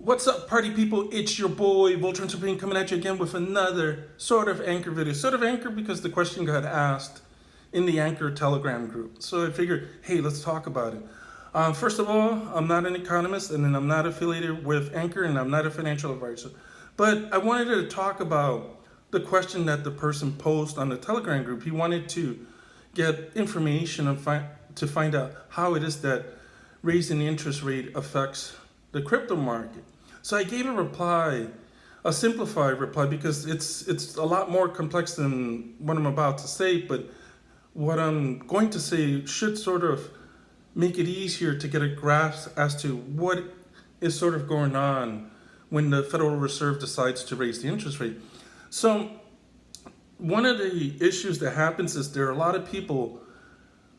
What's up, party people? It's your boy Voltron Supreme coming at you again with another sort of anchor video. Sort of anchor because the question got asked in the ANKR Telegram group. So I figured, hey, let's talk about it. First of all, I'm not an economist, and then I'm not affiliated with ANKR, and I'm not a financial advisor. But I wanted to talk about the question that the person posed on the Telegram group. He wanted to get information and to find out how it is that raising the interest rate affects the crypto market. So I gave a reply, a simplified reply, because it's a lot more complex than what I'm about to say, but what I'm going to say should sort of make it easier to get a grasp as to what is sort of going on when the Federal Reserve decides to raise the interest rate. So one of the issues that happens is there are a lot of people,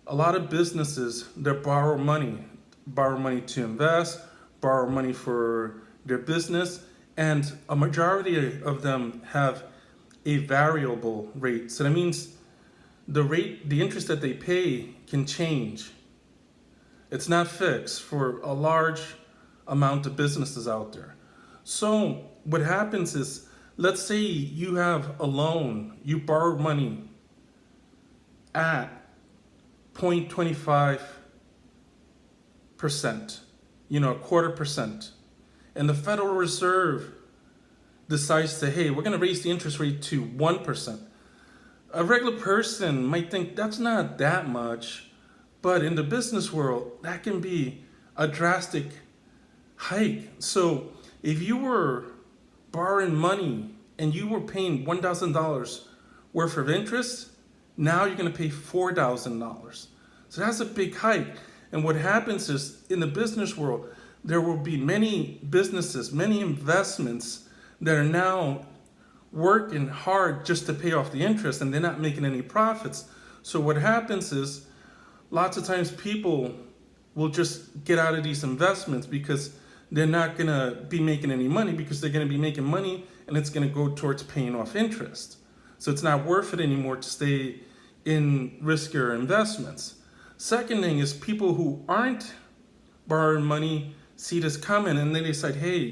a lot of businesses that borrow money to invest, borrow money for their business, and a majority of them have a variable rate. So that means the interest that they pay can change. It's not fixed for a large amount of businesses out there. So what happens is, let's say you have a loan, you borrowed money at 0.25%, a quarter percent. And the Federal Reserve decides to, hey, we're going to raise the interest rate to 1%. A regular person might think that's not that much, but in the business world, that can be a drastic hike. So if you were borrowing money and you were paying $1,000 worth of interest, now you're going to pay $4,000. So that's a big hike. And what happens is, in the business world, there will be many businesses, many investments that are now working hard just to pay off the interest, and they're not making any profits. So what happens is, lots of times people will just get out of these investments because they're not going to be making any money, because they're going to be making money and it's going to go towards paying off interest. So it's not worth it anymore to stay in riskier investments. Second thing is, people who aren't borrowing money see this coming, and they decide, hey,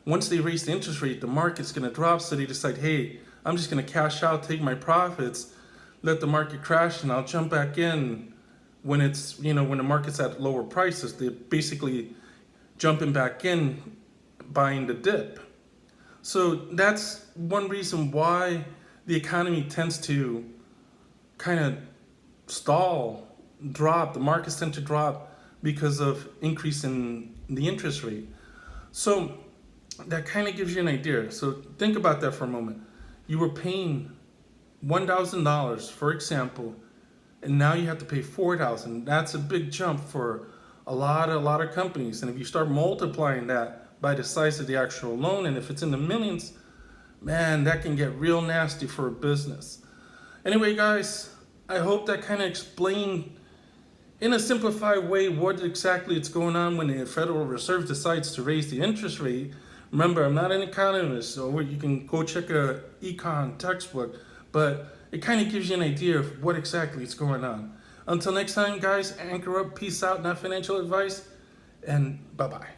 once they raise the interest rate, the market's going to drop. So they decide, hey, I'm just going to cash out, take my profits, let the market crash, and I'll jump back in when it's, when the market's at lower prices. They're basically jumping back in, buying the dip. So that's one reason why the economy tends to kind of stall, drop. The markets tend to drop because of increase in the interest rate. So that kind of gives you an idea. So think about that for a moment. You were paying $1,000, for example, and now you have to pay $4,000. That's a big jump for a lot of companies. And if you start multiplying that by the size of the actual loan, and if it's in the millions, man, that can get real nasty for a business. Anyway, guys, I hope that kind of explained in a simplified way what exactly is going on when the Federal Reserve decides to raise the interest rate. Remember, I'm not an economist, so you can go check a econ textbook, but it kind of gives you an idea of what exactly is going on. Until next time, guys, anchor up, peace out, not financial advice, and bye-bye.